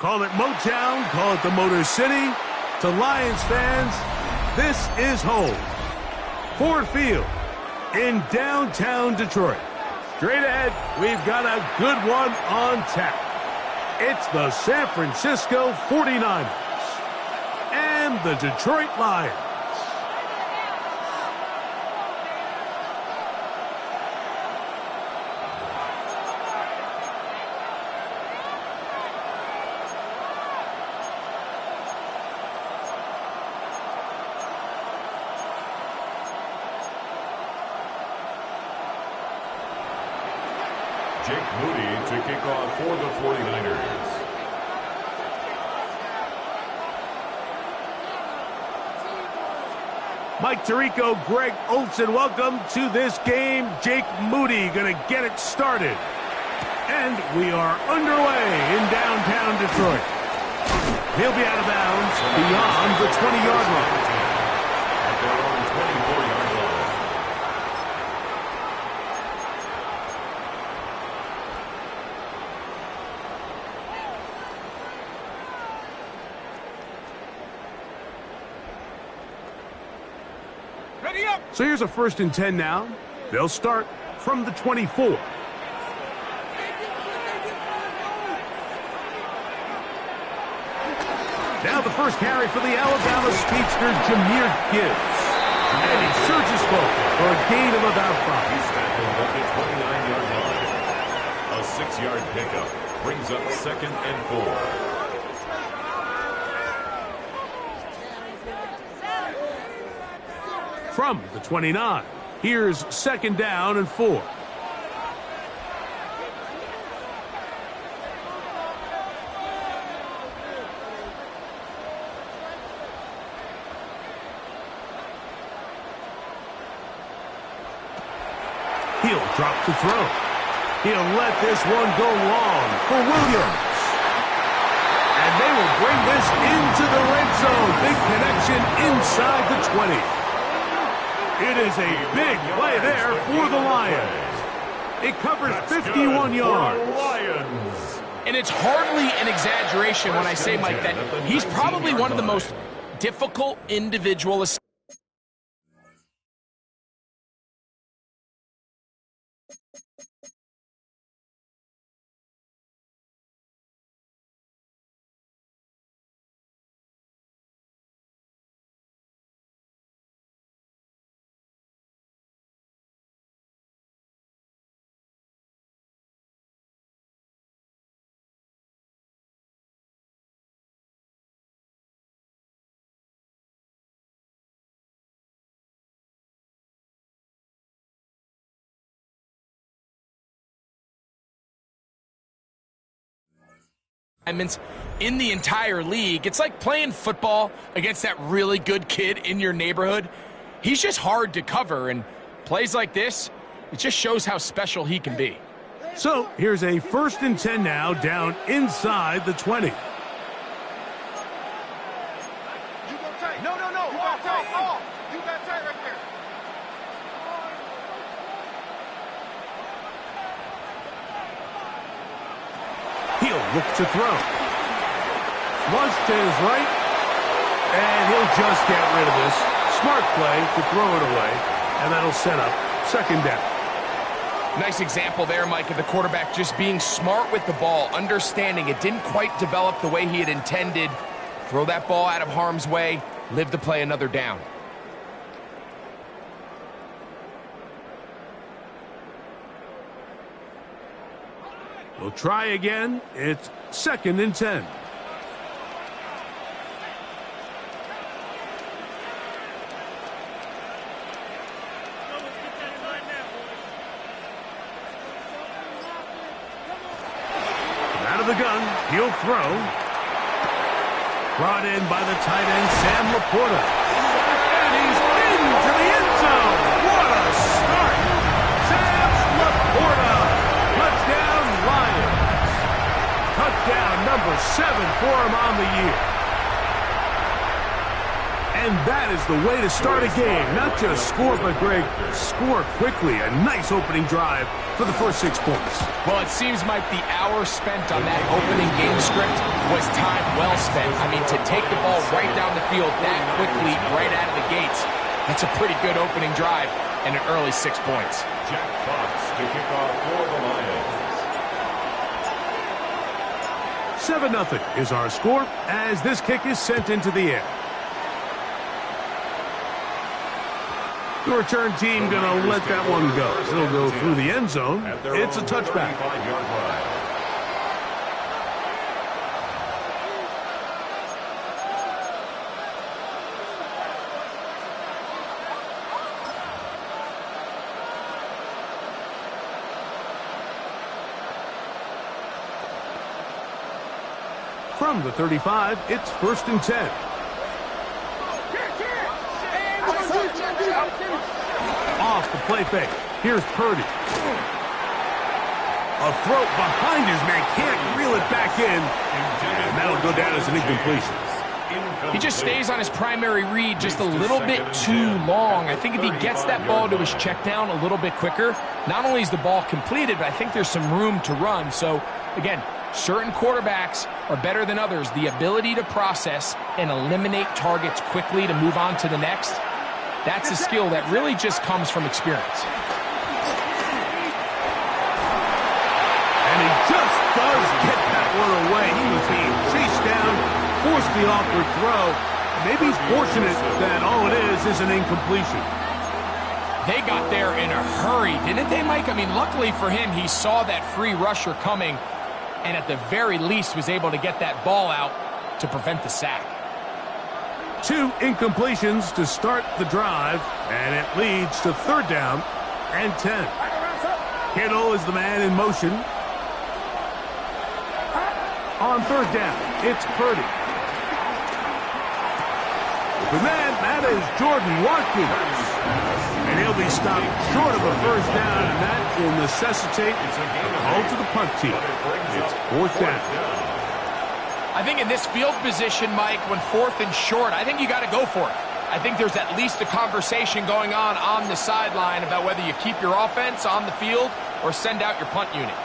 Call it Motown, call it the Motor City. To Lions fans, this is home. Ford Field in downtown Detroit. Straight ahead, we've got a good one on tap. It's the San Francisco 49ers and the Detroit Lions. Jake Moody to kick off for the 49ers. Mike Tirico, Greg Olsen, welcome to this game. Jake Moody going to get it started. And we are underway in downtown Detroit. He'll be out of bounds beyond the 20-yard line. At their own 24-yard line. So here's a 1st and 10 now. They'll start from the 24. Now the first carry for the Alabama speedster, Jahmyr Gibbs. And he surges forward for a gain of about 5. He's tackled at the 29-yard line. A 6-yard pickup brings up 2nd and 4. From the 29, here's 2nd down and 4. He'll drop to throw. He'll let this one go long for Williams. And they will bring this into the red zone. Big connection inside the 20. It is a big play there for the Lions. It covers 51 yards. And it's hardly an exaggeration when I say, Mike, that he's probably one of the most difficult individual assignments in the entire league. It's like playing football against that really good kid in your neighborhood. He's just hard to cover, and plays like this, it just shows how special he can be. So here's a 1st and 10 now, down inside the 20. No. You got tight. Oh, you got tight right there. He'll look to throw. Flush to his right. And he'll just get rid of this. Smart play to throw it away. And that'll set up 2nd down. Nice example there, Mike, of the quarterback just being smart with the ball, understanding it didn't quite develop the way he had intended. Throw that ball out of harm's way, live to play another down. We'll try again. It's 2nd and 10. Out of the gun, he'll throw. Brought in by the tight end, Sam Laporta. And he's into the end zone. What a start. Sam Laporta. Touchdown, Lions. Touchdown number 7 for him on the year. And that That is the way to start a game. Not just score, but, Greg, score quickly. A nice opening drive for the first 6 points. Well, it seems like the hour spent on that opening game script was time well spent. I mean, to take the ball right down the field that quickly, right out of the gates, that's a pretty good opening drive and an early 6 points. Jack Fox to kick off for the Lions. 7-0 is our score as this kick is sent into the air. The return team going to let that one go. It'll go through the end zone. It's a touchback. From the 35, it's 1st and 10. Off the play fake. Here's Purdy. A throw behind his man. Can't reel it back in. And that'll go down as an incompletion. He just stays on his primary read just a little bit too long. I think if he gets that ball to his check down a little bit quicker, not only is the ball completed, but I think there's some room to run. So, again, certain quarterbacks are better than others. The ability to process and eliminate targets quickly to move on to the next, that's a skill that really just comes from experience. And he just does get that one away. He was being chased down, forced the awkward throw. Maybe he's fortunate that all it is an incompletion. They got there in a hurry, didn't they, Mike? I mean, luckily for him, he saw that free rusher coming and at the very least was able to get that ball out to prevent the sack. 2 incompletions to start the drive, and it leads to 3rd down and 10. Kittle is the man in motion. On 3rd down, it's Purdy. The man, that is Jordan Watkins. And he'll be stopped short of a 1st down, and that will necessitate a call to the punt team. It's 4th down. I think in this field position, Mike, when 4th and short, I think you got to go for it. I think there's at least a conversation going on the sideline about whether you keep your offense on the field or send out your punt unit.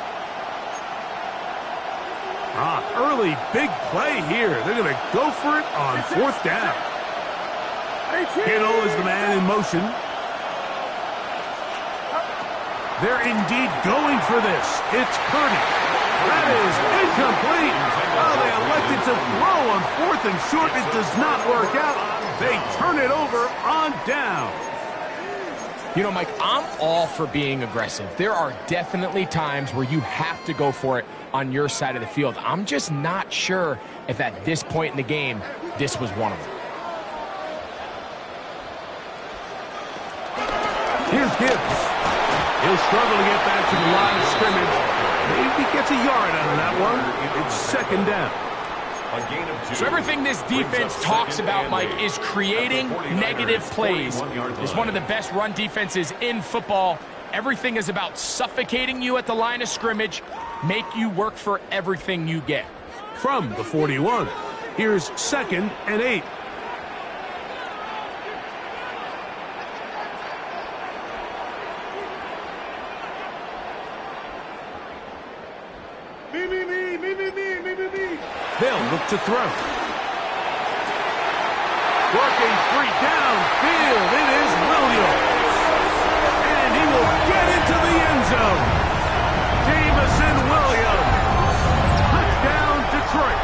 Early big play here. They're going to go for it on 4th down. Kittle is the man in motion. They're indeed going for this. It's Purdy. That is incomplete. Oh, they elected to throw on 4th and short. It does not work out. They turn it over on down. You know, Mike, I'm all for being aggressive. There are definitely times where you have to go for it on your side of the field. I'm just not sure if at this point in the game, this was one of them. Here's Gibbs. He'll struggle to get back to the line of scrimmage. Maybe gets a yard out of that one. It's 2nd down. A gain of 2. So everything this defense talks about, Mike, is creating negative plays. It's one of the best run defenses in football. Everything is about suffocating you at the line of scrimmage, make you work for everything you get. From the 41, here's 2nd and 8. They'll look to throw. Working free downfield. It is Williams. And he will get into the end zone. Jameson Williams. Touchdown, Detroit.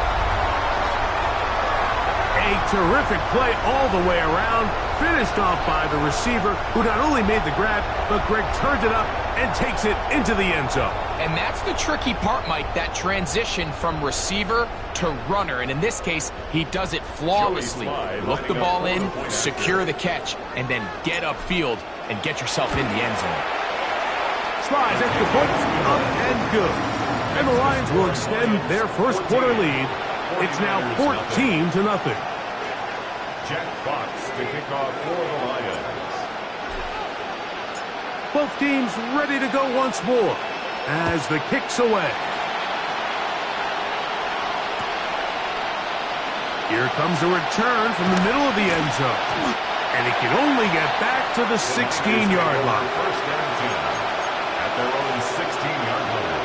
A terrific play all the way around. Finished off by the receiver, who not only made the grab, but Greg turned it up and takes it into the end zone. And that's the tricky part, Mike, that transition from receiver to runner. And in this case, he does it flawlessly. Look the ball in, secure the catch, and then get upfield and get yourself in the end zone. Slides extra points, up and good. And the Lions will extend their first quarter lead. It's now 14-0. Jack Fox to kick off for the Lions. Both teams ready to go once more as the kick's away. Here comes a return from the middle of the end zone. And he can only get back to the 16-yard line. First down 10 at their own 16-yard line.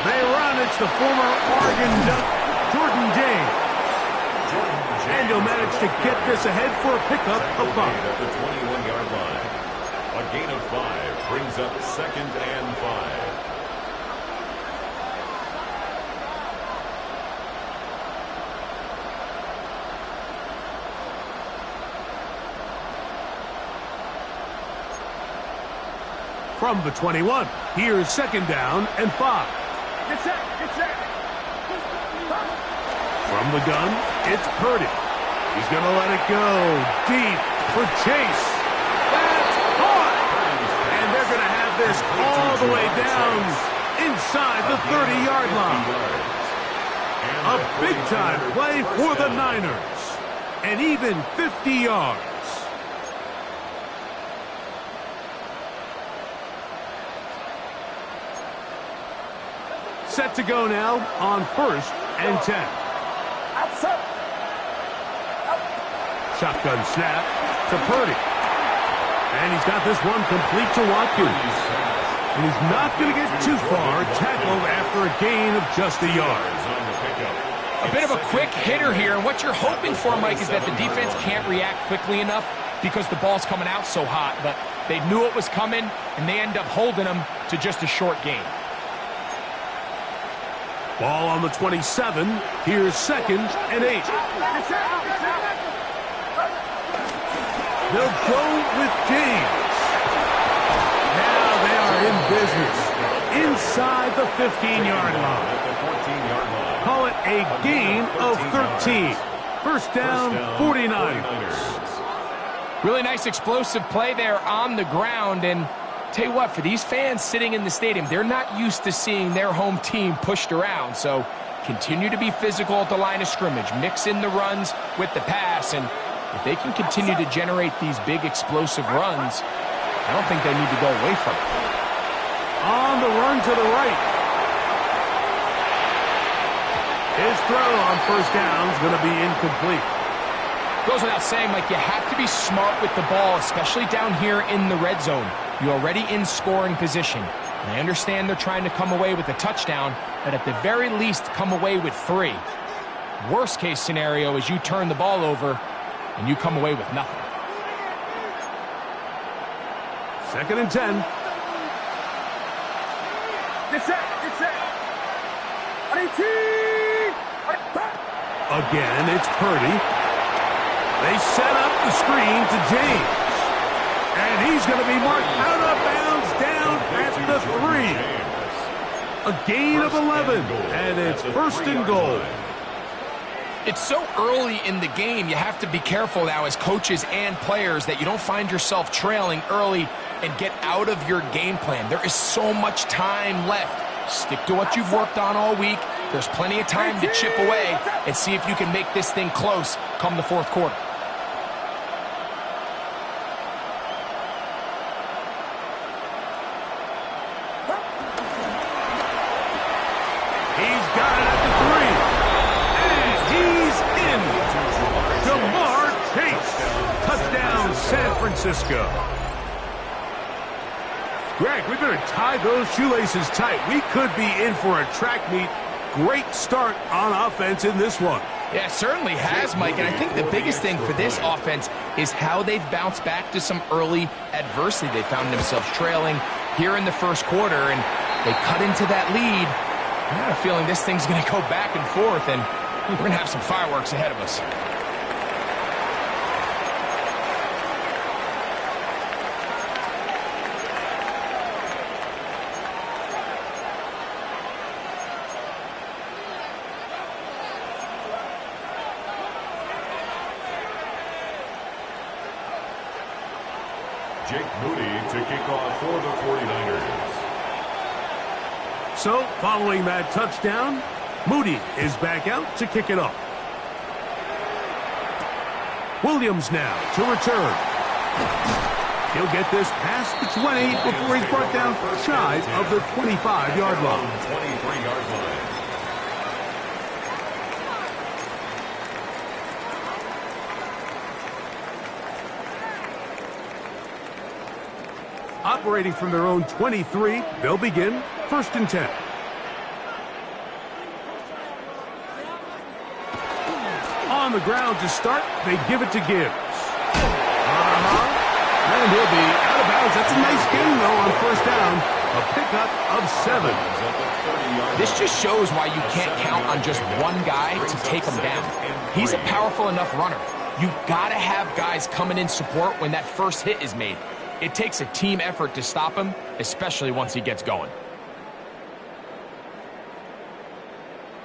They run. It's the former Oregon Duck, Jordan James. And he'll manage to get this ahead for a pickup of 5. At the 21-yard line. A gain of 5 brings up 2nd and 5. From the 21, here's 2nd down and 5. Get set. From the gun, it's Purdy. He's going to let it go deep for Chase. That's caught! And they're going to have this all the way down inside the 30-yard line. A big-time play for the Niners. And even 50 yards. Set to go now on 1st and 10. Shotgun snap to Purdy. And he's got this one complete to Watkins. And he's not going to get too far, tackled after a gain of just a yard. A bit of a quick hitter here, and what you're hoping for, Mike, is that the defense can't react quickly enough because the ball's coming out so hot. But they knew it was coming, and they end up holding them to just a short gain. Ball on the 27. Here's 2nd and 8. They'll go with James. Now they are in business inside the 15-yard line. Call it a gain of 13. First down, 49ers. Really nice explosive play there on the ground, and tell you what, for these fans sitting in the stadium, they're not used to seeing their home team pushed around. So continue to be physical at the line of scrimmage. Mix in the runs with the pass. And if they can continue to generate these big explosive runs, I don't think they need to go away from it. On the run to the right. His throw on first down is going to be incomplete. Goes without saying, Mike, you have to be smart with the ball, especially down here in the red zone. You're already in scoring position. And I understand they're trying to come away with a touchdown, but at the very least, come away with 3. Worst case scenario is you turn the ball over and you come away with nothing. 2nd and 10. Get set. Again, it's Purdy. They set up the screen to James. And he's going to be marked out of bounds down at the 3. A gain of 11. And it's 1st and goal. It's so early in the game, you have to be careful now as coaches and players that you don't find yourself trailing early and get out of your game plan. There is so much time left. Stick to what you've worked on all week. There's plenty of time to chip away and see if you can make this thing close come the 4th quarter. He's got it at the 3. And he's in. Jamar Chase. Touchdown, San Francisco. Greg, we better tie those shoelaces tight. We could be in for a track meet. Great start on offense in this one. Yeah, it certainly has, Mike. And I think the biggest thing for this offense is how they've bounced back to some early adversity. They found themselves trailing here in the 1st quarter, and they cut into that lead. I got a feeling this thing's going to go back and forth, and we're going to have some fireworks ahead of us. Jake Moody to kick off for the 49ers. So, following that touchdown, Moody is back out to kick it off. Williams now to return. He'll get this past the 20 before he's brought down shy of the 25-yard line. 23-yard line. Operating from their own 23, they'll begin 1st and 10. On the ground to start, they give it to Gibbs. And he'll be out of bounds. That's a nice gain, though, on 1st down. A pickup of 7. This just shows why you can't count on just one guy to take him down. He's a powerful enough runner. You gotta have guys coming in support when that first hit is made. It takes a team effort to stop him, especially once he gets going.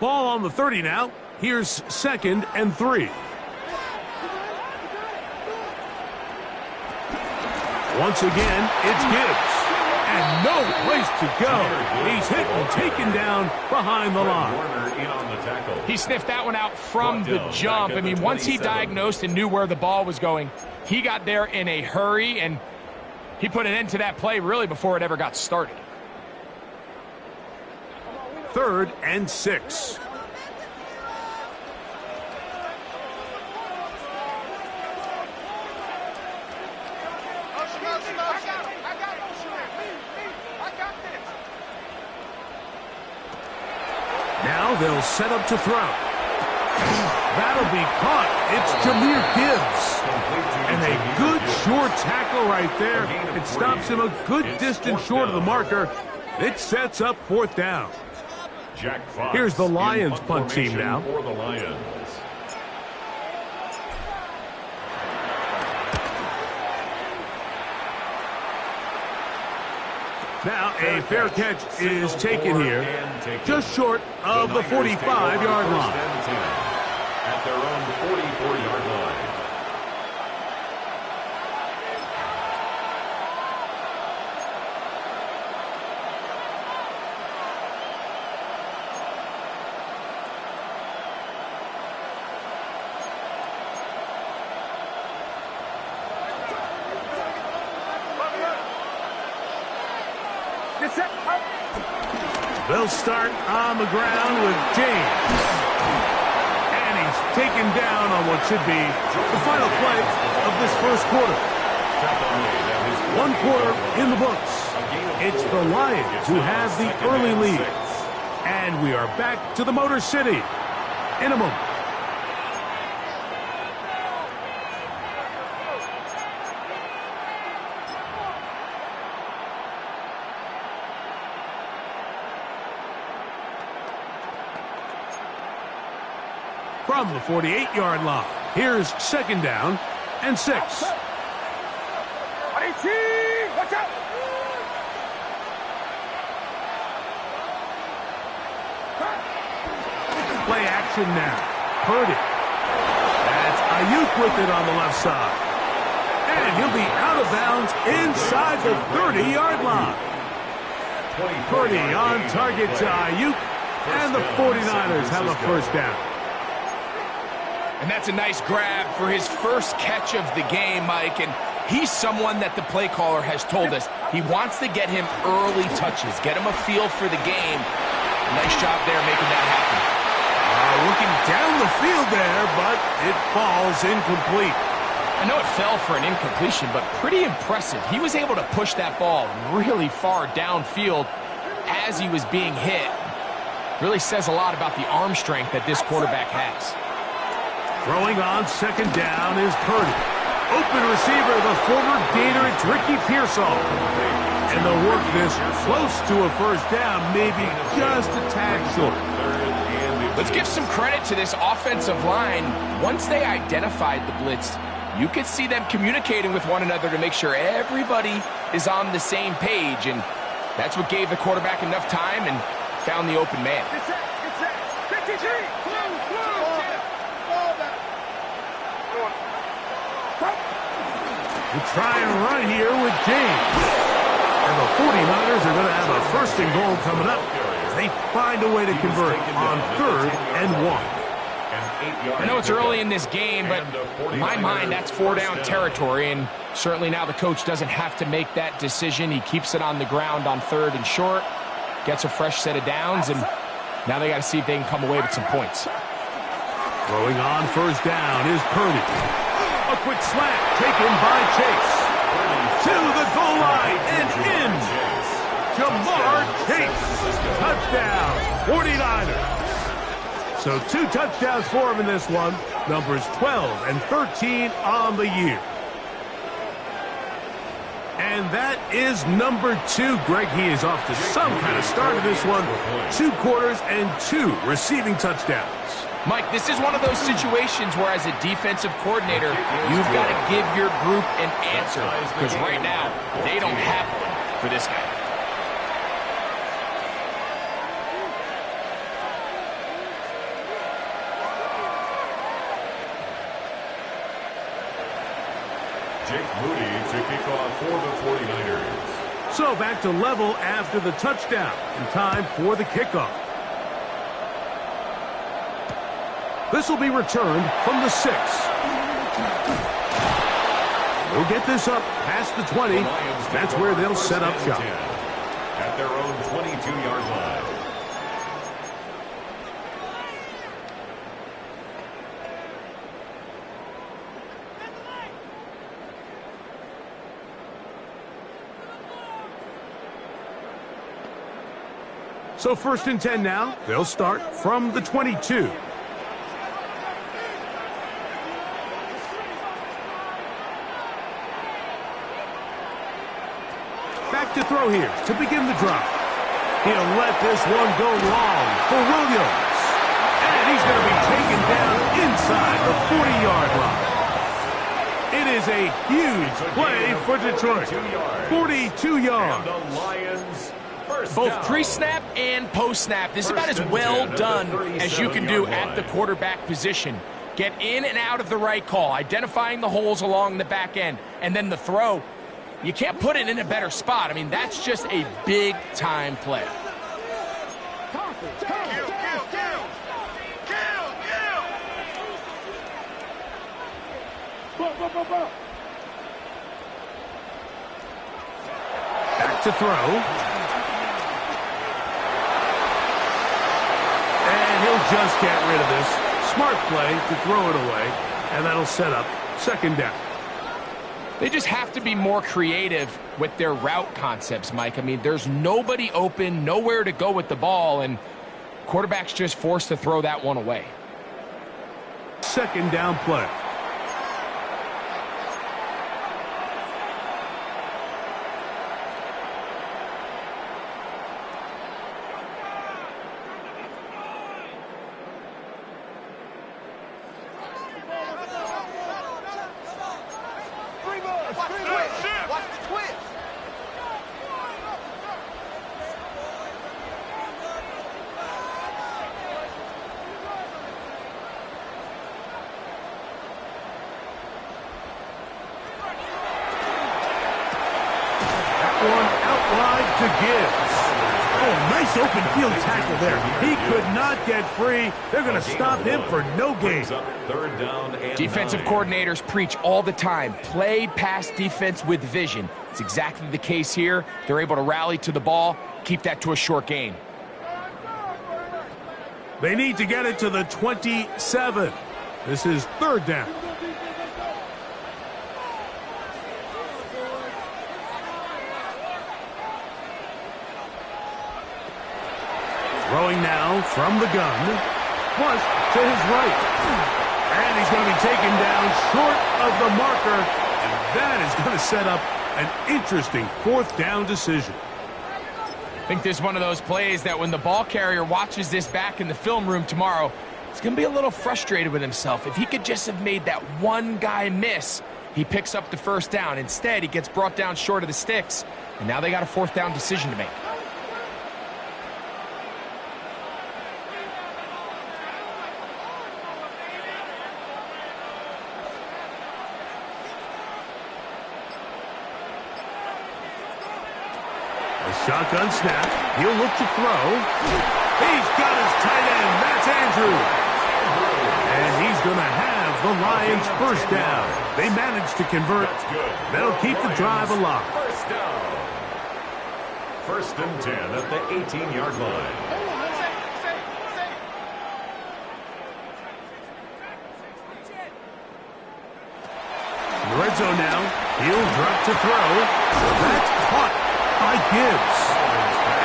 Ball on the 30 now. Here's 2nd and 3. Once again, it's Gibbs. And no place to go. He's hit and taken down behind the line. He sniffed that one out from the jump. I mean, once he diagnosed and knew where the ball was going, he got there in a hurry, and he put an end to that play really before it ever got started. 3rd and 6. Now they'll set up to throw. That'll be caught. It's Jahmyr Gibbs. And a good short tackle right there. It stops him a good distance short of the marker. It sets up 4th down. Here's the Lions punt team now. For the Lions. Now a fair catch is taken here, just short of the 45-yard line. At their own 44-yard line. They'll start on the ground with James. And he's taken down on what should be the final play of this 1st quarter. 1 quarter in the books. It's the Lions who have the early lead. And we are back to the Motor City in a moment. From the 48-yard line, here's 2nd down and 6. Watch out! Play action now. Purdy. That's Ayuk with it on the left side. And he'll be out of bounds inside the 30-yard line. Purdy on target to Ayuk, and the 49ers have a 1st down. And that's a nice grab for his first catch of the game, Mike. And he's someone that the play caller has told us he wants to get him early touches, get him a feel for the game. Nice job there making that happen. Looking down the field there, but it falls incomplete. I know it fell for an incompletion, but pretty impressive. He was able to push that ball really far downfield as he was being hit. Really says a lot about the arm strength that this quarterback has. Throwing on 2nd down is Purdy. Open receiver, the former Gator, it's Ricky Pearsall. And they'll work this close to a 1st down, maybe just a tad short. Let's give some credit to this offensive line. Once they identified the blitz, you could see them communicating with one another to make sure everybody is on the same page. And that's what gave the quarterback enough time and found the open man. We try and run here with James. And the 49ers are going to have a 1st and goal coming up as they find a way to convert on 3rd and 1. I know it's early in this game, but in my mind, that's 4-down territory, and certainly now the coach doesn't have to make that decision. He keeps it on the ground on 3rd and short, gets a fresh set of downs, and now they got to see if they can come away with some points. Throwing on 1st down is Purdy. A quick slant taken by Chase. To the goal line and in. Jamar Chase. Touchdown, 49ers. So 2 touchdowns for him in this one. Numbers 12 and 13 on the year. And that is number 2. Greg, he is off to some kind of start in this one. 2 quarters and 2 receiving touchdowns. Mike, this is one of those situations where as a defensive coordinator, you've got to give your group an answer. Because right now, they don't have one for this guy. Jake Moody to kick off for the 49ers. So back to level after the touchdown. And time for the kickoff. This will be returned from the 6. They'll get this up past the 20. That's where they'll set up shop. At their own 22-yard line. So 1st and 10 now. They'll start from the 22. Back to throw here to begin the drive. He'll let this one go long for Williams. And he's going to be taken down inside the 40-yard line. It is a huge play for Detroit. 42 yards. And the Lions first Both down. pre-snap and post-snap. This is about as well done as you can do at the quarterback position. Get in and out of the right call, identifying the holes along the back end, and then the throw. You can't put it in a better spot. I mean, that's just a big-time play. Back to throw. And he'll just get rid of this. Smart play to throw it away. And that'll set up 2nd down. They just have to be more creative with their route concepts, Mike. I mean, there's nobody open, nowhere to go with the ball, and quarterback's just forced to throw that one away. 2nd down play. Watch the twist. That one out wide to Gibbs. Oh, nice open field tackle there. He could not get free. They're going to stop him for no gain. 3rd down and Defensive 9. coordinators preach all the time, play pass defense with vision. It's exactly the case here. They're able to rally to the ball, keep that to a short gain. They need to get it to the 27. This is 3rd down. Throwing now from the gun. Flush to his right. And he's going to be taken down short of the marker. And that is going to set up an interesting 4th down decision. I think this is one of those plays that when the ball carrier watches this back in the film room tomorrow, he's going to be a little frustrated with himself. If he could just have made that one guy miss, he picks up the 1st down. Instead, he gets brought down short of the sticks, and now they got a 4th down decision to make. Shotgun snap. He'll look to throw. He's got his tight end. That's Andrews. And he's going to have the Lions first down. They managed to convert. That'll keep the drive alive. First down. First and 10 at the 18-yard line. In the red zone now. He'll drop to throw. That's caught by Gibbs.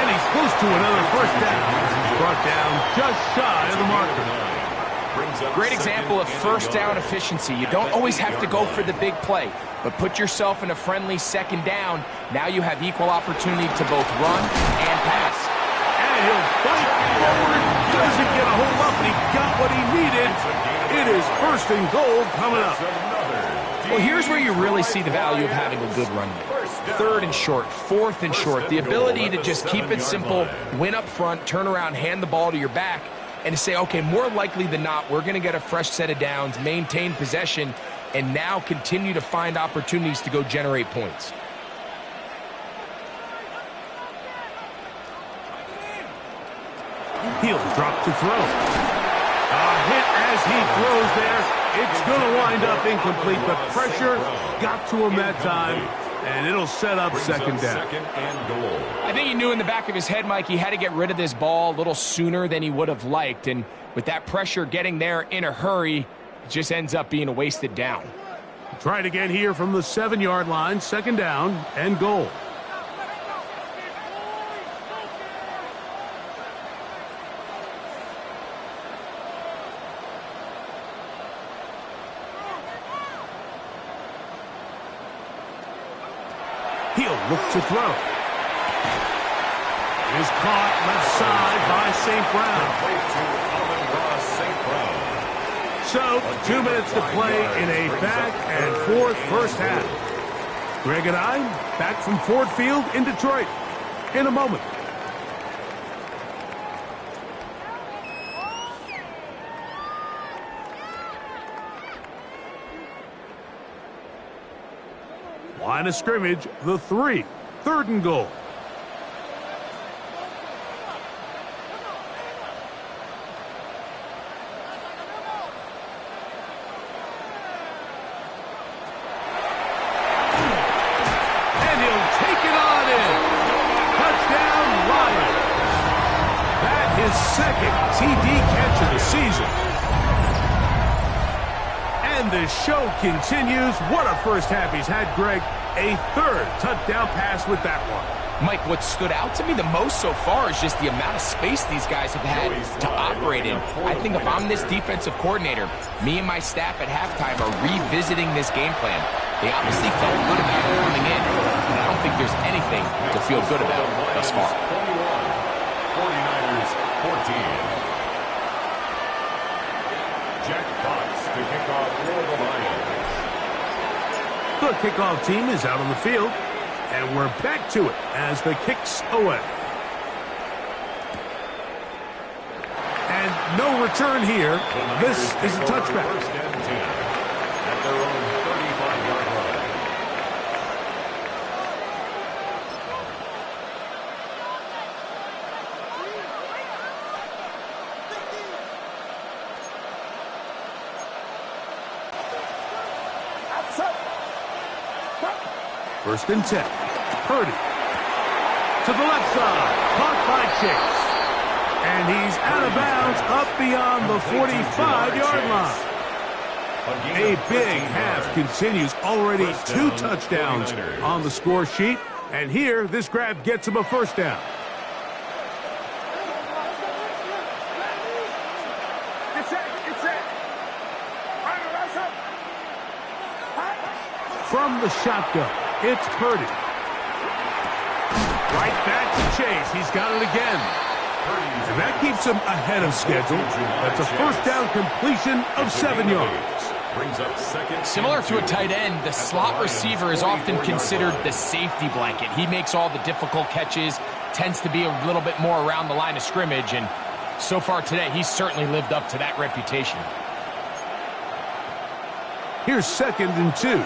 And he's close to another first down. He's brought down just shy of the marker. Great example of first down efficiency. You don't always have to go for the big play, but put yourself in a friendly second down. Now you have equal opportunity to both run and pass. And he'll fight forward. Doesn't get a hold up, and he got what he needed. It is first and goal coming up. Well, here's where you really see the value of having a good run game. Third and short, fourth and short. The ability to just keep it simple, win up front, turn around, hand the ball to your back, and to say, okay, more likely than not, we're going to get a fresh set of downs, maintain possession, and now continue to find opportunities to go generate points. He'll drop to throw. A hit as he throws there. It's going to wind up incomplete. The pressure got to him that time, and it'll set up second down. Second and goal. I think he knew in the back of his head, Mike, he had to get rid of this ball a little sooner than he would have liked. And with that pressure getting there in a hurry, it just ends up being a wasted down. Try it again here from the 7-yard line. Second down and goal. He'll look to throw. Is caught left side by St. Brown. So, 2 minutes to play in a back and forth first half. Greg and I back from Ford Field in Detroit in a moment. Line of scrimmage, the 3. Third and goal. And he'll take it on in. Touchdown, Lions. That his second TD catch of the season. And the show continues. What a first half he's had, Greg. A third touchdown pass with that one. Mike, what stood out to me the most so far is just the amount of space these guys have had to operate in. I think if I'm this defensive coordinator, me and my staff at halftime are revisiting this game plan. They obviously felt good about it coming in, but I don't think there's anything to feel good about thus far. 49ers 14. Jack Fox to kick off for the Lions. The kickoff team is out on the field, and we're back to it as the kick's away. And no return here. This is a touchback. First and 10 at their own 35-yard line. First and 10. Purdy. To the left side. Caught by Chase. And he's out of bounds up beyond the 45-yard line. A big half continues. Already 2 touchdowns on the score sheet. And here, this grab gets him a first down. From the shotgun, it's Purdy. Right back to Chase. He's got it again. And that keeps him ahead of schedule. That's a first down completion of 7 yards. Brings up second. Similar to a tight end, the slot receiver is often considered the safety blanket. He makes all the difficult catches, tends to be a little bit more around the line of scrimmage, and so far today, he's certainly lived up to that reputation. Here's second and 2.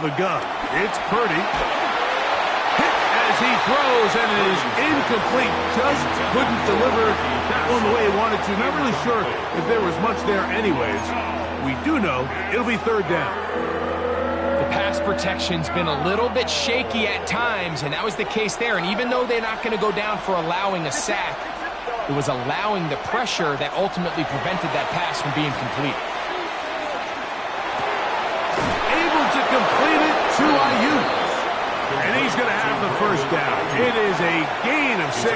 the gun. It's Purdy. Hit as he throws, and it is incomplete. Just couldn't deliver that one the way he wanted to. Not really sure if there was much there anyways. We do know it'll be third down. The pass protection's been a little bit shaky at times, and that was the case there. And even though they're not going to go down for allowing a sack, it was allowing the pressure that ultimately prevented that pass from being complete. Able to complete it to Ayuk. And he's going to have the first down. It is a gain of 6.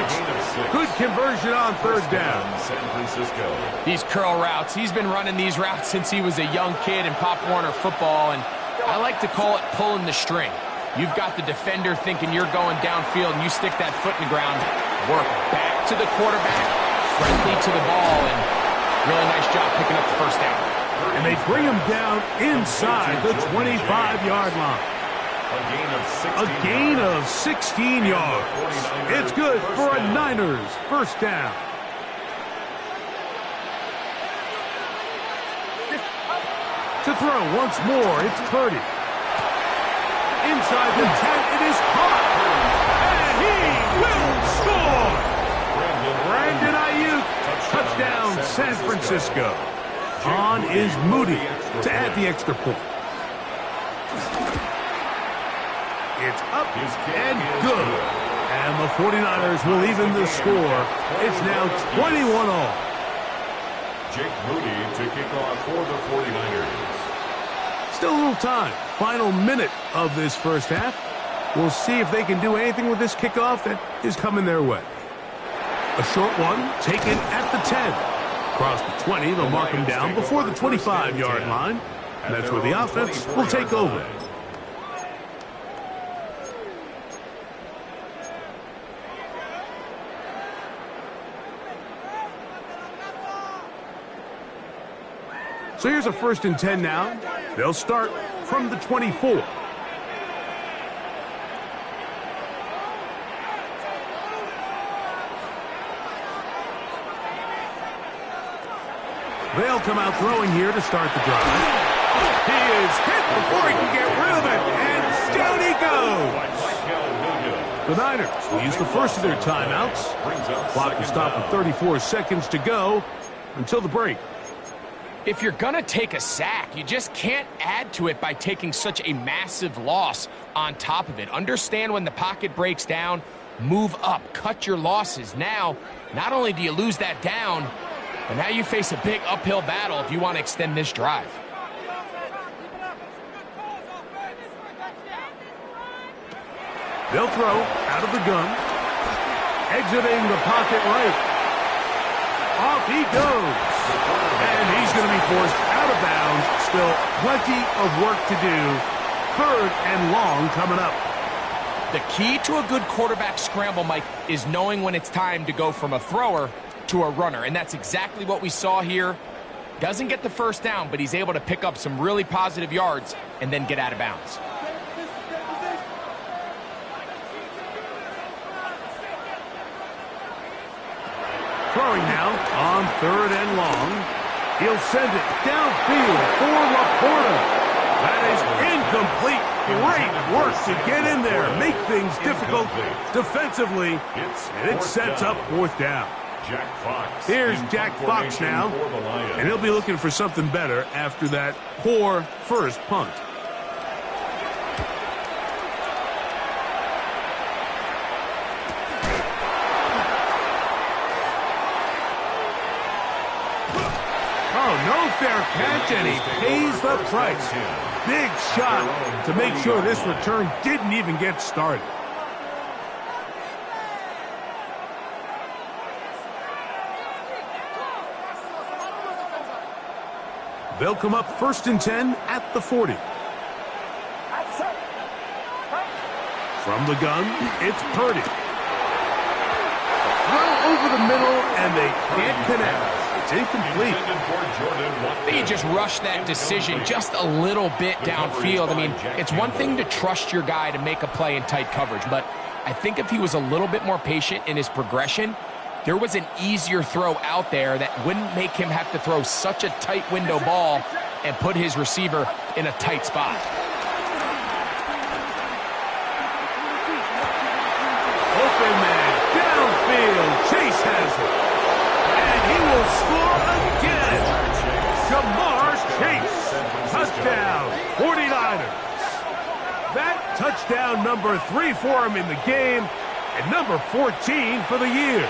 Good conversion on third down. San Francisco. These curl routes, he's been running these routes since he was a young kid in Pop Warner football, and I like to call it pulling the string. You've got the defender thinking you're going downfield, and you stick that foot in the ground, work back to the quarterback, friendly to the ball, and really nice job picking up the first down. And they bring him down inside the 25-yard line. A gain of 16 yards. It's good for a Niners first down. To throw once more, it's Purdy. Inside the 10, it is caught. And he will score. Brandon Ayuk, touchdown San Francisco. On is Moody to add the extra point. It's up and good. And the 49ers will even the score. It's now 21-all. Jake Moody to kick off for the 49ers. Still a little time. Final minute of this first half. We'll see if they can do anything with this kickoff that is coming their way. A short one taken at the 10. Across the 20, they'll mark him down before the 25-yard line. And that's where the offense will take over. So here's a 1st and 10 now. They'll start from the 24. They'll come out throwing here to start the drive. He is hit before he can get rid of it, and down he goes. The Niners will use the first of their timeouts. Clock will stop with 34 seconds to go until the break. If you're going to take a sack, you just can't add to it by taking such a massive loss on top of it. Understand when the pocket breaks down, move up, cut your losses. Now, not only do you lose that down, but now you face a big uphill battle if you want to extend this drive. They'll throw out of the gun. Exiting the pocket right. Off he goes. And he's going to be forced out of bounds. Still plenty of work to do. 3rd and long coming up. The key to a good quarterback scramble, Mike, is knowing when it's time to go from a thrower to a runner. And that's exactly what we saw here. Doesn't get the first down, but he's able to pick up some really positive yards and then get out of bounds. Throwing now on 3rd and long. He'll send it downfield for Laporta. That is incomplete. Great work to get in there. Make things difficult defensively. And it sets up 4th down. Here's Jack Fox now. And he'll be looking for something better after that poor first punt. No fair catch, and he pays the price. Big shot to make sure this return didn't even get started. They'll come up 1st and 10 at the 40. From the gun, it's Purdy. Throw over the middle, and they can't connect. It's incomplete. He just rushed that decision just a little bit downfield. I mean, it's one thing to trust your guy to make a play in tight coverage, but I think if he was a little bit more patient in his progression, there was an easier throw out there that wouldn't make him have to throw such a tight window ball and put his receiver in a tight spot. will score again. Ja'Marr Chase. Touchdown, 49ers. That touchdown number 3 for him in the game, and number 14 for the year.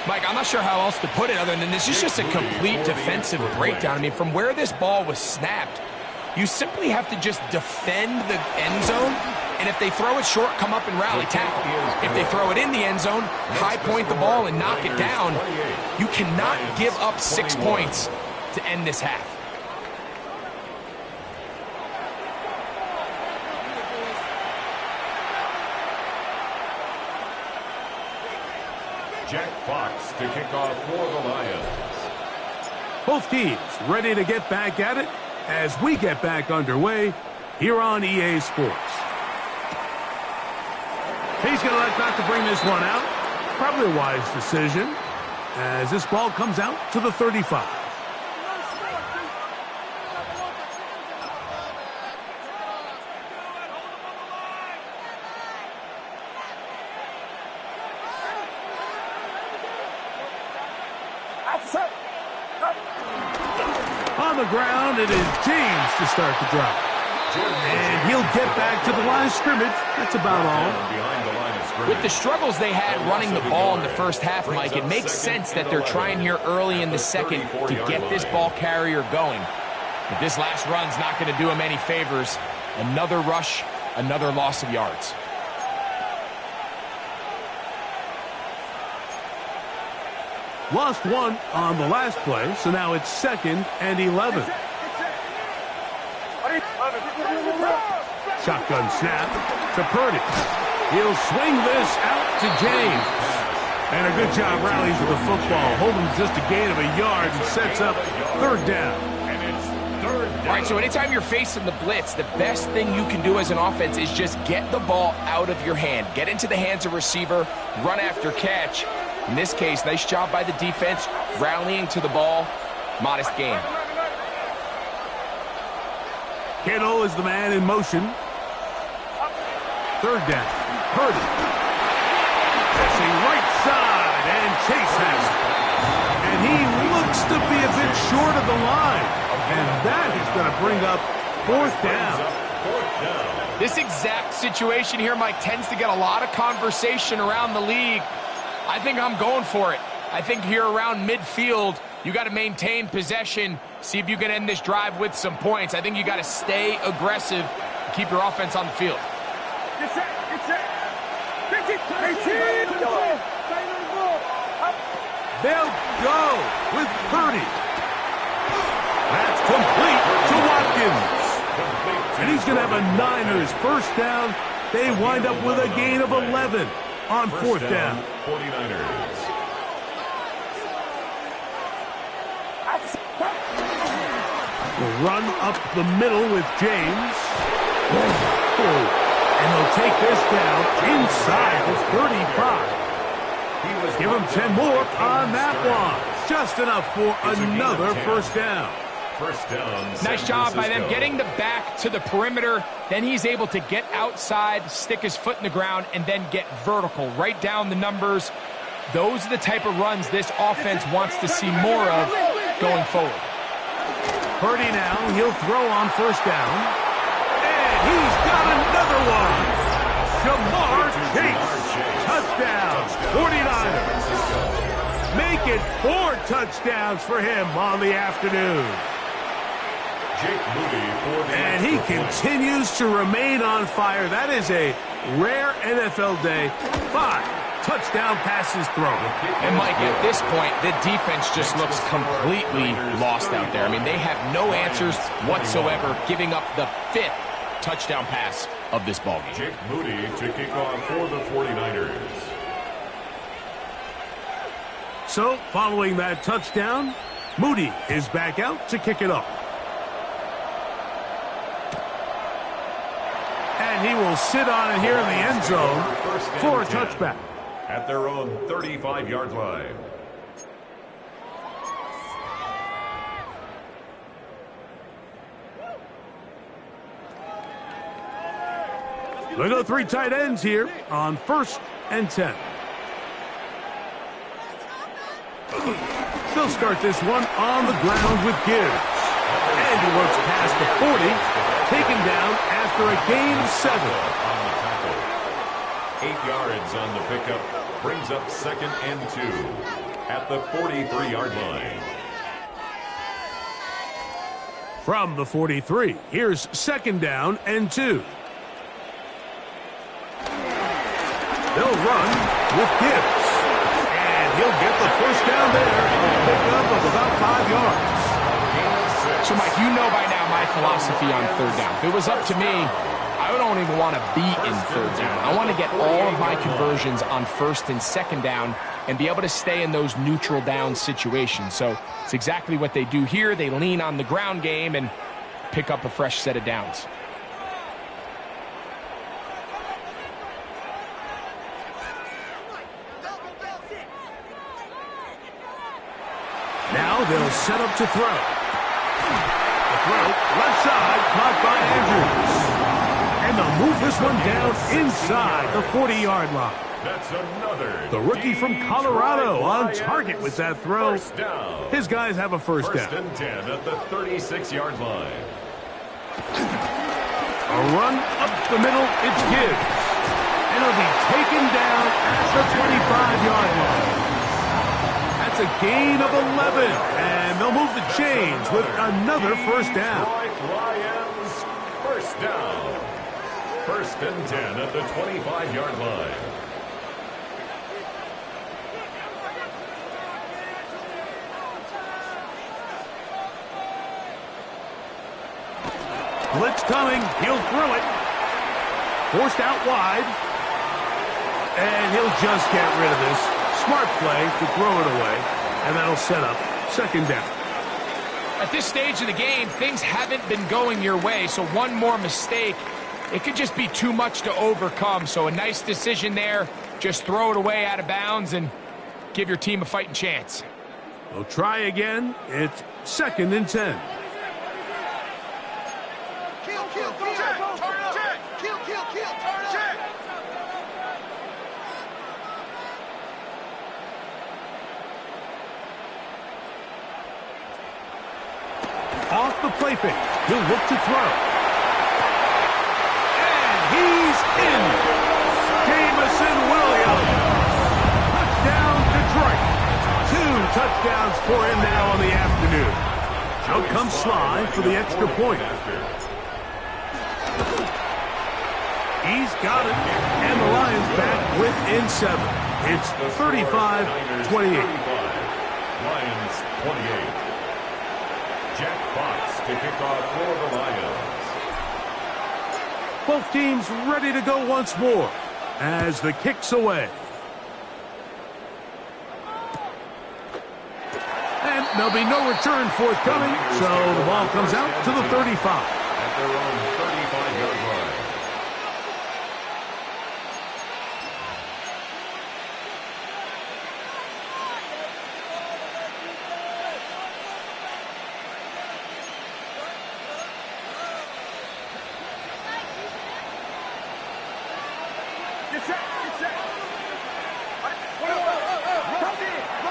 Mike, I'm not sure how else to put it other than this is just a complete defensive breakdown. I mean, from where this ball was snapped, you simply have to just defend the end zone, and if they throw it short, come up and rally tackle. If they throw it in the end zone, high point the ball and knock it down. You cannot give up 6 points to end this half. Jack Fox to kick off for the Lions. Both teams ready to get back at it as we get back underway here on EA Sports. He's going to elect not to bring this one out. Probably a wise decision as this ball comes out to the 35. On the ground, it is James to start the drive. And he'll get back to the line of scrimmage. That's about all. With the struggles they had running the ball in the first half, Mike, it makes sense that they're trying here early in the second to get this ball carrier going. But this last run's not going to do him any favors. Another rush, another loss of yards. Lost one on the last play, so now it's 2nd and 11. Shotgun snap to Purdy. He'll swing this out to James. And a good job rallying to the football. Holding just a gain of a yard and sets up 3rd down. And it's 3rd down. All right, so anytime you're facing the blitz, the best thing you can do as an offense is just get the ball out of your hand. Get into the hands of receiver, run after catch. In this case, nice job by the defense, rallying to the ball. Modest gain. Kittle is the man in motion. 3rd down. Purdy. Passing right side, and Chase has it. And he looks to be a bit short of the line. And that is going to bring up 4th down. This exact situation here, Mike, tends to get a lot of conversation around the league. I think I'm going for it. I think here around midfield, you got to maintain possession, see if you can end this drive with some points. I think you got to stay aggressive, keep your offense on the field. They'll go with Purdy. That's complete to Watkins. And he's going to have a Niners 1st down. They wind up with a gain of 11 on 4th down. 49ers. Will run up the middle with James. And they'll take this down inside the 35. Give him 10 more on that one. Just enough for another 1st down. 1st down. Nice job by them getting the back to the perimeter. Then he's able to get outside, stick his foot in the ground, and then get vertical. Right down the numbers. Those are the type of runs this offense wants to see more of going forward. Purdy now, he'll throw on 1st down. And he's got another one. Ja'Marr Chase. Touchdown. 49ers. Make it 4 touchdowns for him on the afternoon. Jake Moody for the And he continues to remain on fire. That is a rare NFL day. 5 touchdown passes thrown. And Mike, at this point, the defense just looks completely lost out there. I mean, they have no answers whatsoever, giving up the 5th touchdown pass of this ballgame. Jake Moody to kick off for the 49ers. So, following that touchdown, Moody is back out to kick it off. And he will sit on it here in the end zone for a touchback. At their own 35-yard line. They go 3 tight ends here on 1st and 10. They'll start this one on the ground with Gibbs. And he works past the 40, taken down after a gain of 7. On the tackle. 8 yards on the pickup. Brings up 2nd and 2 at the 43-yard line. From the 43, here's 2nd down and 2. They'll run with Gibbs. And he'll get the first down there. A pickup of about 5 yards. So, Mike, you know by now my philosophy on 3rd down. If it was up to me, I don't even want to be in 3rd down. I want to get all of my conversions on 1st and 2nd down and be able to stay in those neutral down situations. So it's exactly what they do here. They lean on the ground game and pick up a fresh set of downs. Now they'll set up to throw. The throw, left side, caught by Andrews. And they'll move this one down inside the 40-yard line. That's another. The rookie from Colorado on target with that throw. First down. His guys have a first down. 1st and 10 at the 36-yard line. A run up the middle, it's Gibbs. And it'll be taken down at the 25-yard line. That's a gain of 11. And they'll move the chains with another first down. Lions, first down. 1st and 10 at the 25-yard line. Blitz coming. He'll throw it. Forced out wide. And he'll just get rid of this. Smart play to throw it away. And that'll set up 2nd down. At this stage of the game, things haven't been going your way, so one more mistake, it could just be too much to overcome. So a nice decision there. Just throw it away out of bounds and give your team a fighting chance. They'll try again. It's 2nd and 10. Kill, turn up. Kill, turn up. Off the play fake. He'll look to throw. And he's in. Jameson Williams. Touchdown, Detroit. 2 touchdowns for him now on the afternoon. Out comes Sly for the extra point. He's got it. And the Lions back within 7. It's 35-28. Lions 28. Jack Fox to kick off for the Lions. Both teams ready to go once more as the kick's away. And there'll be no return forthcoming, so the ball comes out to the 35. At their own 35-yard line.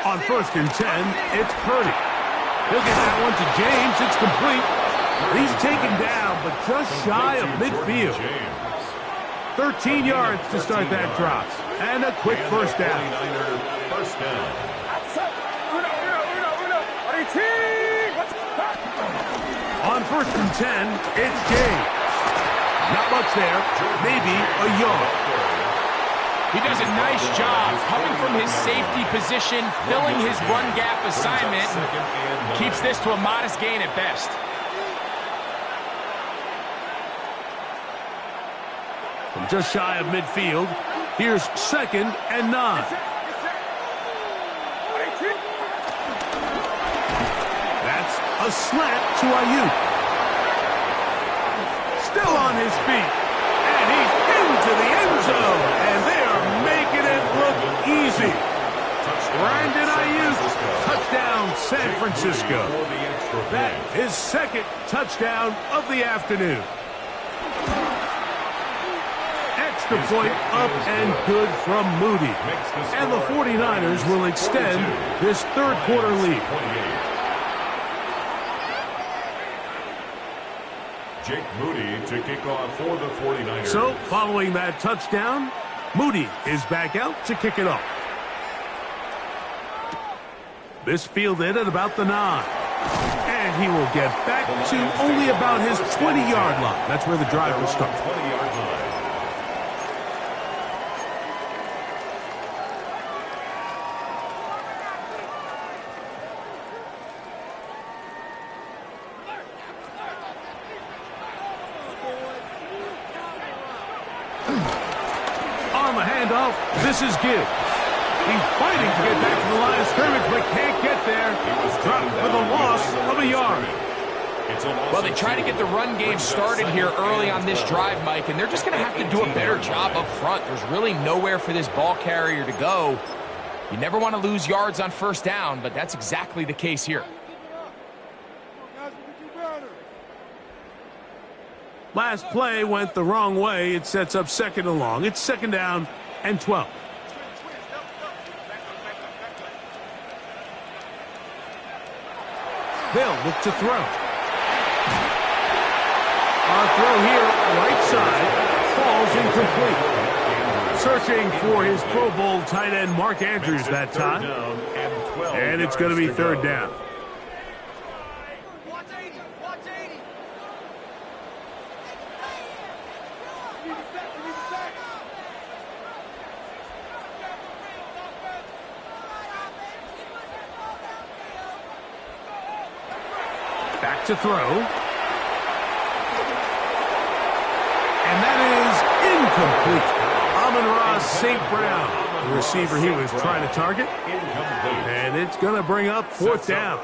On 1st and 10, it's Purdy. He'll get that one to James. It's complete. He's taken down, but just shy of midfield. 13 yards to start that drop. And a quick first down. First down. On 1st and 10, it's James. Not much there. Maybe a yard. He does a nice job coming from his safety position, filling his run gap assignment, keeps this to a modest gain at best. From just shy of midfield, here's 2nd and 9. That's a slant to Ayuk. Still on his feet, and he's into the end zone, and they are making it look easy. Brandon Ayuk, touchdown San Francisco. That is 2nd touchdown of the afternoon. extra point up and good from Moody. And the 49ers will extend this third quarter lead. Jake Moody to kick off for the 49ers. So, following that touchdown, Moody is back out to kick it off. This fielded at about the 9. And he will get back to only about his 20-yard line. That's where the drive will start. 20-yard line. On the handoff, this is Gibbs. He's fighting to get back to the line of scrimmage, but can't get there. Dropped for the loss of a yard. Well, they try to get the run game started here early on this drive, Mike, and they're just going to have to do a better job up front. There's really nowhere for this ball carrier to go. You never want to lose yards on first down, but that's exactly the case here. Last play went the wrong way. It sets up second and long. It's second down and 12. They'll look to throw. Our throw here, right side, falls incomplete. Searching for his Pro Bowl tight end Mark Andrews that time. And it's going to be third down. Back to throw. And that is incomplete. Amon-Ra St. Brown, the receiver he was trying to target. And it's going to bring up fourth down.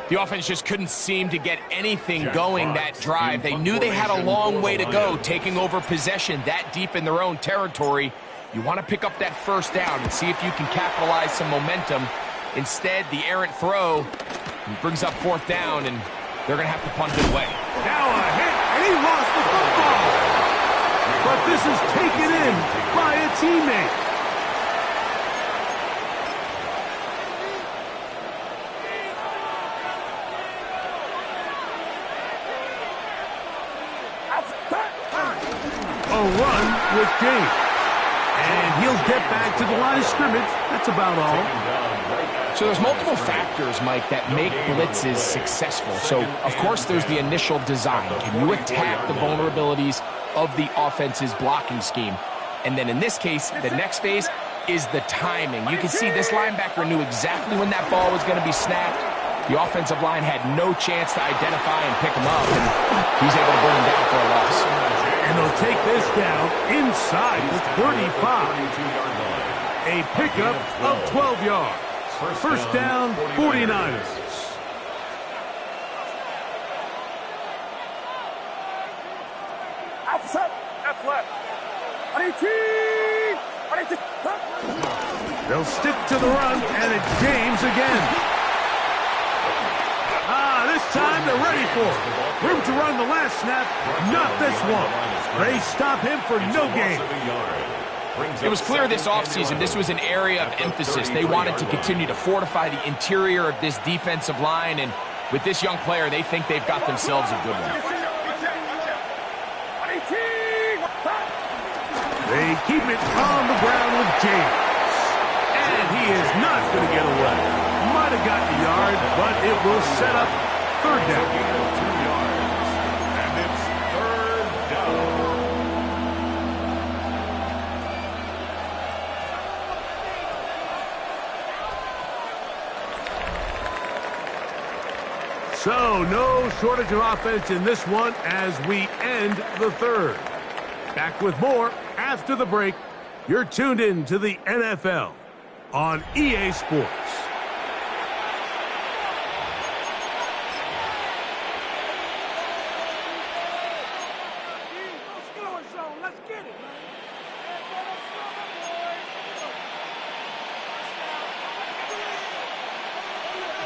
The offense just couldn't seem to get anything going that drive. They knew they had a long way to go, taking over possession that deep in their own territory. You want to pick up that first down and see if you can capitalize some momentum. Instead, the errant throw brings up fourth down, and they're going to have to punt it away. Now a hit, and he lost the football. But this is taken in by a teammate. A run with James. And he'll get back to the line of scrimmage. That's about all. So there's multiple factors, Mike, that make blitzes successful. So, of course, there's the initial design. Can you attack the vulnerabilities of the offense's blocking scheme? And then in this case, the next phase is the timing. You can see this linebacker knew exactly when that ball was going to be snapped. The offensive line had no chance to identify and pick him up, and he's able to bring him down for a loss. And they'll take this down inside the 35. A pickup of 12 yards. First down, 49ers. They'll stick to the run, and it's James again. This time they're ready for it. Room to run the last snap, not this one. They stop him for no gain. It was clear this offseason this was an area of emphasis. They wanted to continue to fortify the interior of this defensive line, and with this young player, they think they've got themselves a good one. They keep it on the ground with James. And he is not going to get away. Might have gotten a yard, but it will set up third down. 2 yards. And it's third down. So, no shortage of offense in this one as we end the third. Back with more after the break. You're tuned in to the NFL on EA Sports.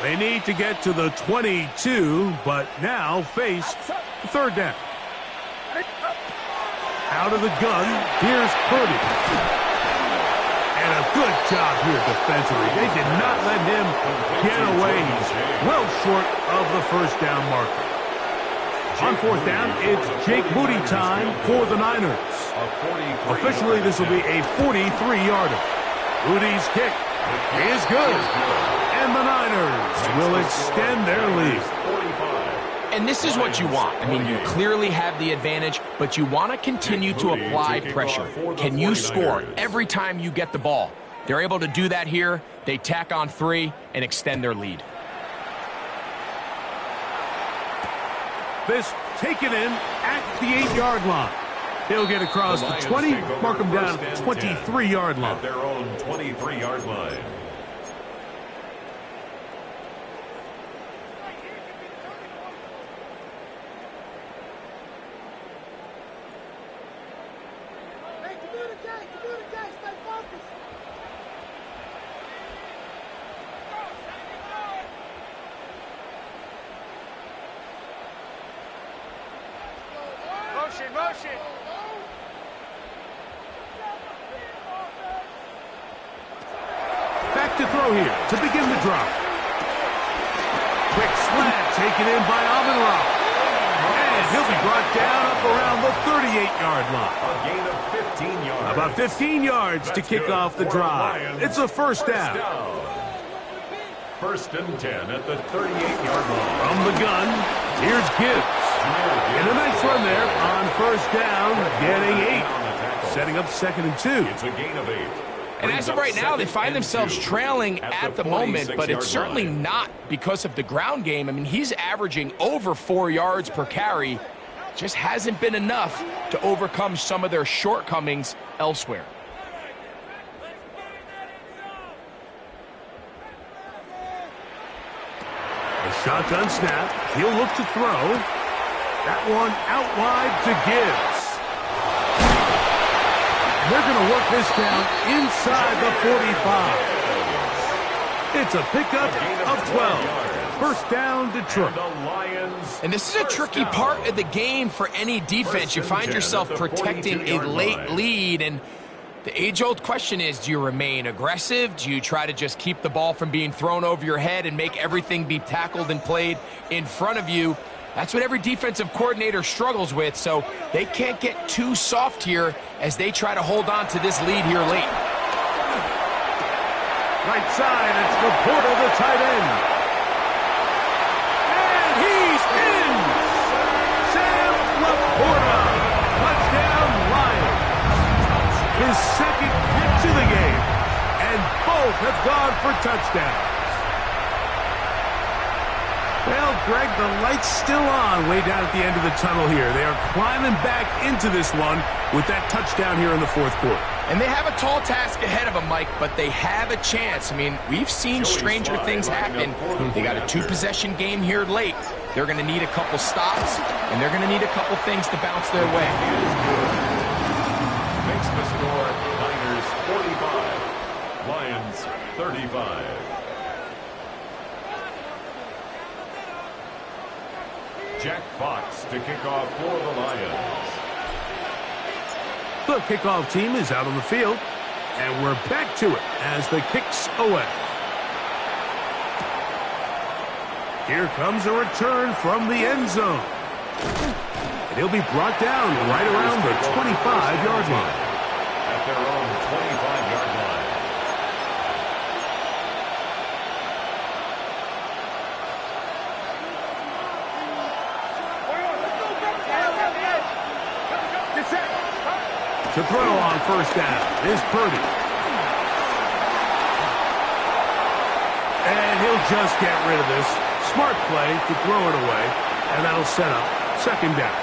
They need to get to the 22, but now face third down. Out of the gun, here's Purdy. And a good job here defensively. They did not let him get away. He's well short of the first down marker. On fourth down, it's Jake Moody time for the Niners. Officially, this will be a 43-yarder. Moody's kick is good. And the Niners will extend their lead. And this is what you want. I mean, you clearly have the advantage, but you want to continue to apply pressure. Can you score every time you get the ball? They're able to do that here. They tack on 3 and extend their lead. This taken in at the 8-yard line. He'll get across the 20, mark him down at the 23-yard line. At their own 23-yard line. Motion. Back to throw here to begin the drive. Quick slant taken in by Amon-Ra. And he'll be brought down up around the 38-yard line. A gain of 15 yards. About 15 yards to kick off the drive. It's a first down. First and 10 at the 38-yard line. From the gun, here's Gibbs. And a nice run there on first down, getting 8. Setting up 2nd and 2. It's a gain of 8. And as of right now, they find themselves trailing at the moment, but it's certainly not because of the ground game. I mean, he's averaging over 4 yards per carry. Just hasn't been enough to overcome some of their shortcomings elsewhere. A shotgun snap. He'll look to throw. That one out wide to Gibbs. They're going to work this down inside the 45. It's a pickup of 12. First down, Detroit. And this is a tricky part of the game for any defense. You find yourself protecting a late lead, and the age-old question is, do you remain aggressive? Do you try to just keep the ball from being thrown over your head and make everything be tackled and played in front of you? That's what every defensive coordinator struggles with, so they can't get too soft here as they try to hold on to this lead here late. Right side, it's Laporta, the tight end. And he's in! Sam Laporta, touchdown Lions. His second hit to the game, and both have gone for touchdowns. Well, Greg, the light's still on way down at the end of the tunnel here. They are climbing back into this one with that touchdown here in the fourth quarter. And they have a tall task ahead of them, Mike, but they have a chance. I mean, we've seen stranger things happen. They got a 2-possession game here late. They're going to need a couple stops, and they're going to need a couple things to bounce their way. Makes the score Niners 45, Lions 35. Jack Fox to kick off for the Lions. The kickoff team is out on the field, and we're back to it as the kick's away. Here comes a return from the end zone. And he'll be brought down right around the 25-yard line. At their own 25-yard line. To throw on first down is Purdy. And he'll just get rid of this. Smart play to throw it away, and that'll set up second down.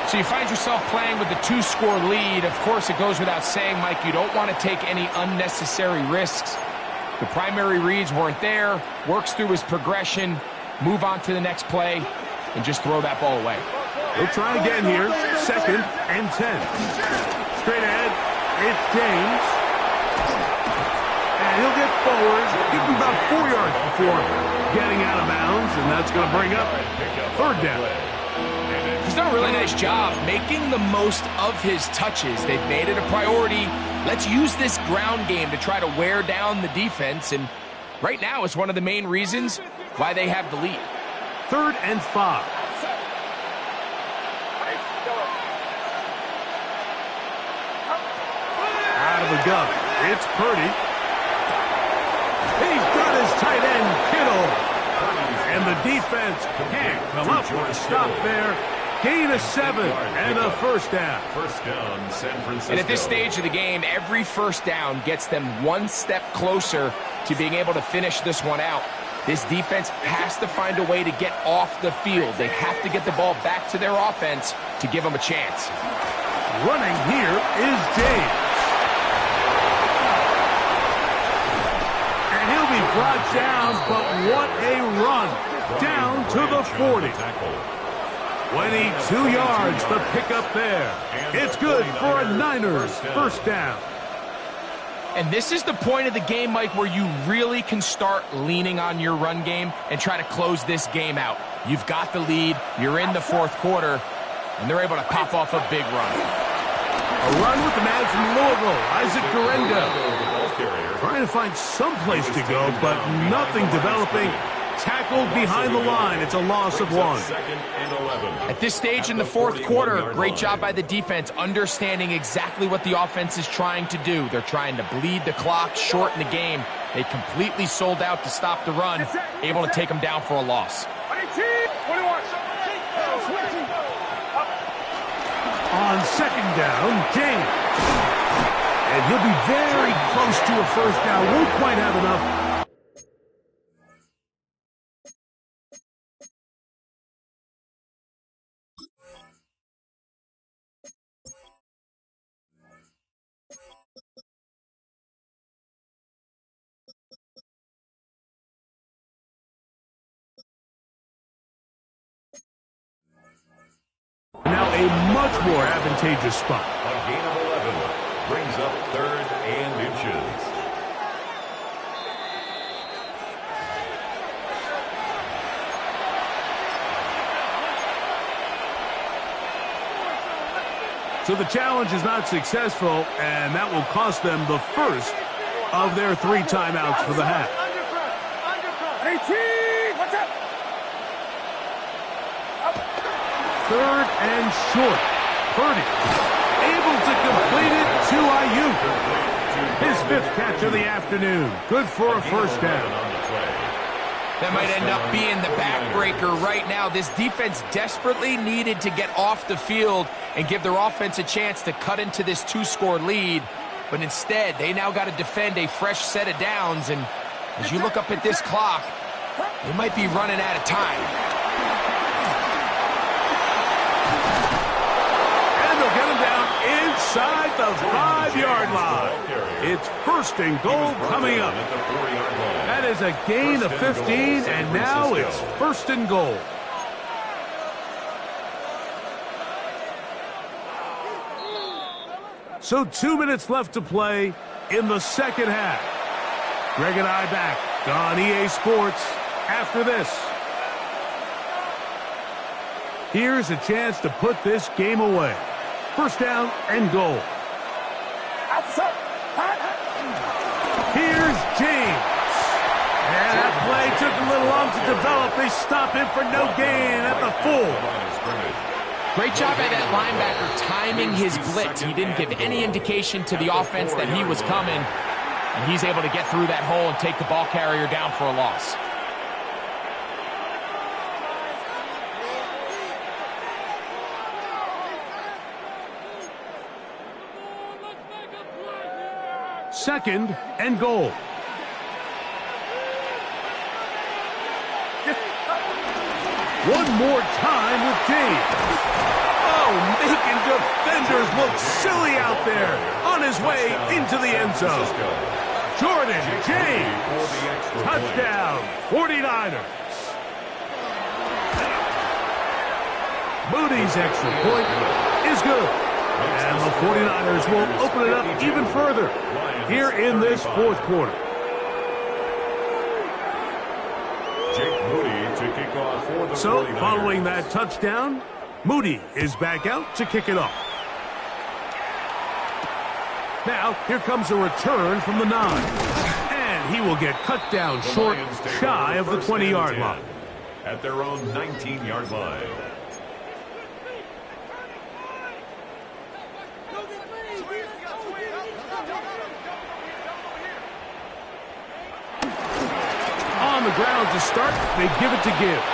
So you find yourself playing with a 2-score lead. Of course, it goes without saying, Mike, you don't want to take any unnecessary risks. The primary reads weren't there. Works through his progression, move on to the next play, and just throw that ball away. He'll try again here. Second and 10. Straight ahead, it's James. And he'll get forward. Give him about 4 yards before getting out of bounds, and that's going to bring up third down. He's done a really nice job making the most of his touches. They've made it a priority. Let's use this ground game to try to wear down the defense, and right now it's one of the main reasons why they have the lead. 3rd and 5. Out of the gun, it's Purdy. He's got his tight end, Kittle. And the defense can't come up with a stop there. Gain of 7 and a first down. First down, San Francisco. And at this stage of the game, every first down gets them one step closer to being able to finish this one out. This defense has to find a way to get off the field. They have to get the ball back to their offense to give them a chance. Running here is James. And he'll be brought down, but what a run. Down to the 40. 22 yards, the pickup there. It's good for a Niners first down. And this is the point of the game, Mike, where you really can start leaning on your run game and try to close this game out. You've got the lead, you're in the 4th quarter, and they're able to pop off a big run. A run with the man from Louisville, Isaac Guerendo. Trying to find some place to go, but nothing developing. Tackled behind the line. It's a loss of 1. At this stage in the 4th quarter, great job by the defense, understanding exactly what the offense is trying to do. They're trying to bleed the clock, shorten the game. They completely sold out to stop the run, able to take them down for a loss. On 2nd down, James. And he'll be very close to a first down. Won't quite have enough. Now a much more advantageous spot. A gain of 11 brings up 3rd and inches. So the challenge is not successful, and that will cost them the first of their 3 timeouts for the half. 3rd and short. Purdy able to complete it to Ayuk. His 5th catch of the afternoon. Good for a first down. That might end up being the backbreaker right now. This defense desperately needed to get off the field and give their offense a chance to cut into this 2-score lead. But instead, they now got to defend a fresh set of downs. And as you look up at this clock, they might be running out of time. And they'll get him down inside the 5-yard line. It's 1st and goal coming up. That is a gain of 15, and now it's 1st and goal. So 2 minutes left to play in the 2nd half. Greg and I back on EA Sports after this. Here's a chance to put this game away. 1st down and goal. Here's James. And that play took a little long to develop. They stop him for no gain at the full. Great job by that linebacker timing his blitz. He didn't give any indication to the offense that he was coming. And he's able to get through that hole and take the ball carrier down for a loss. Second and goal. One more time with James. Oh, making defenders look silly out there on his way into the end zone. Jordan James, touchdown, 49ers. Moody's extra point is good. And the 49ers will open it up even further here in this 4th quarter. Jake Moody to kick off for the 49ers. So, following that touchdown, Moody is back out to kick it off. Now, here comes a return from the 9. And he will get cut down short, shy of the 20-yard line. At their own 19-yard line. On the ground to start, they give it to Gibbs.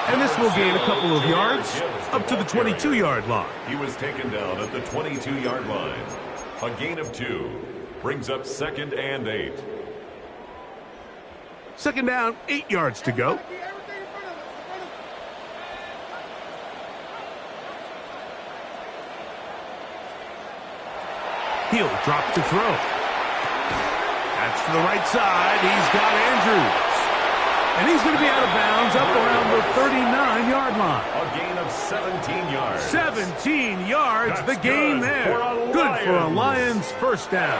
And this will gain a couple of yards up to the 22-yard line. He was taken down at the 22-yard line. A gain of 2 brings up 2nd and 8. 2nd down, 8 yards to go. He'll drop to throw. That's to the right side. He's got Andrews. And he's going to be out of bounds up around the 39-yard line. A gain of 17 yards. 17 yards, That's the gain there. Good for a Lions first down.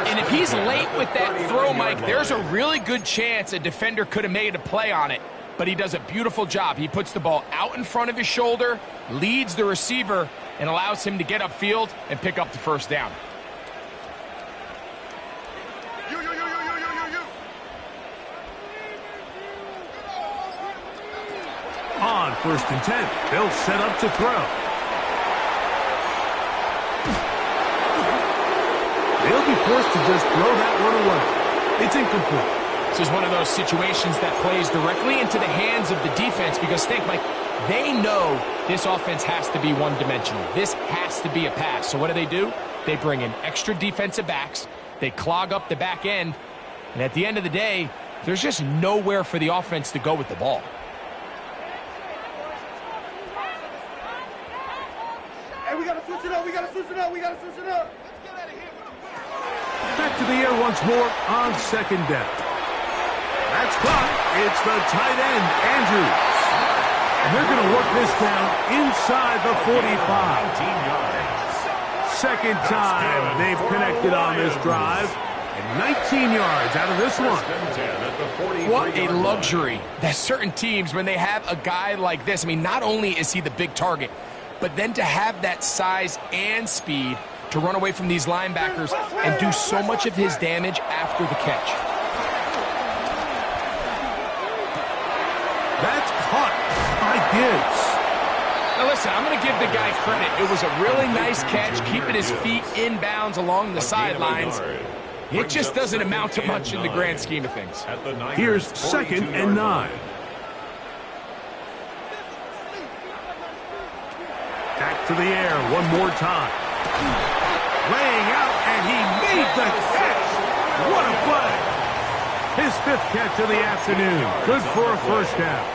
And if he's late with that throw, Mike, there's a really good chance a defender could have made a play on it. But he does a beautiful job. He puts the ball out in front of his shoulder, leads the receiver, and allows him to get upfield and pick up the first down. On 1st and 10, they'll set up to throw. They'll be forced to just throw that one away. It's incomplete. This is one of those situations that plays directly into the hands of the defense because, think, Mike, they know this offense has to be one-dimensional. This has to be a pass. So what do? They bring in extra defensive backs. They clog up the back end. And at the end of the day, there's just nowhere for the offense to go with the ball. Hey, we got to switch it up. We got to switch it up. We got to switch it up. Let's get out of here. Back to the air once more on 2nd down. That's caught. It's the tight end, Andrews. And they're going to work this down inside the 45. 2nd time they've connected on this drive. And 19 yards out of this one. What a luxury that certain teams, when they have a guy like this, I mean, not only is he the big target, but then to have that size and speed to run away from these linebackers and do so much of his damage after the catch. That's caught by Gibbs. Now listen, I'm going to give the guy credit. It was a really nice catch, keeping his feet in bounds along the sidelines. It just doesn't amount to much in the grand scheme of things. Here's 2nd and 9. Back to the air one more time. Laying out, and he made the catch. What a play. His 5th catch of the afternoon. Good for a first down.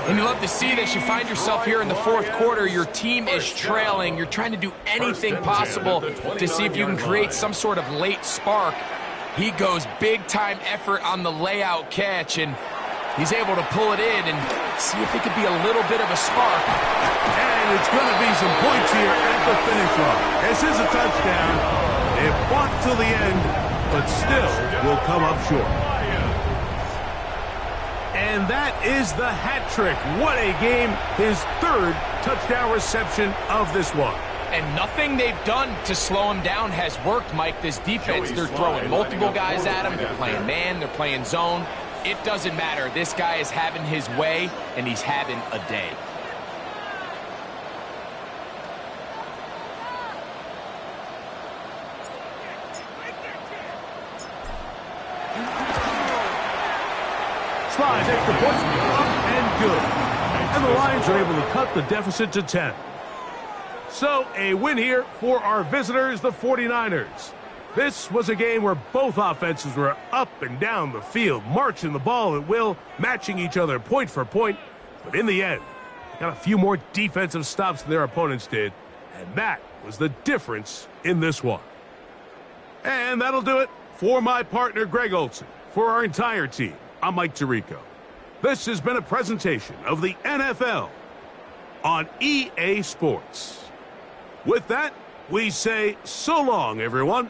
And you love to see this. You find yourself here in the 4th quarter. Your team is trailing. You're trying to do anything possible to see if you can create some sort of late spark. He goes big-time effort on the layout catch, and he's able to pull it in and see if it could be a little bit of a spark. And it's going to be some points here at the finish line. This is a touchdown. They fought till the end, but still will come up short. And that is the hat trick. What a game. His 3rd touchdown reception of this one. And nothing they've done to slow him down has worked, Mike. This defense, they're throwing multiple guys at him. They're playing man. They're playing zone. It doesn't matter. This guy is having his way, and he's having a day. Slides extra points, up and good. And the Lions are able to cut the deficit to 10. So, a win here for our visitors, the 49ers. This was a game where both offenses were up and down the field, marching the ball at will, matching each other point for point. But in the end, they got a few more defensive stops than their opponents did. And that was the difference in this one. And that'll do it for my partner, Greg Olson. For our entire team, I'm Mike Tirico. This has been a presentation of the NFL on EA Sports. With that, we say so long, everyone.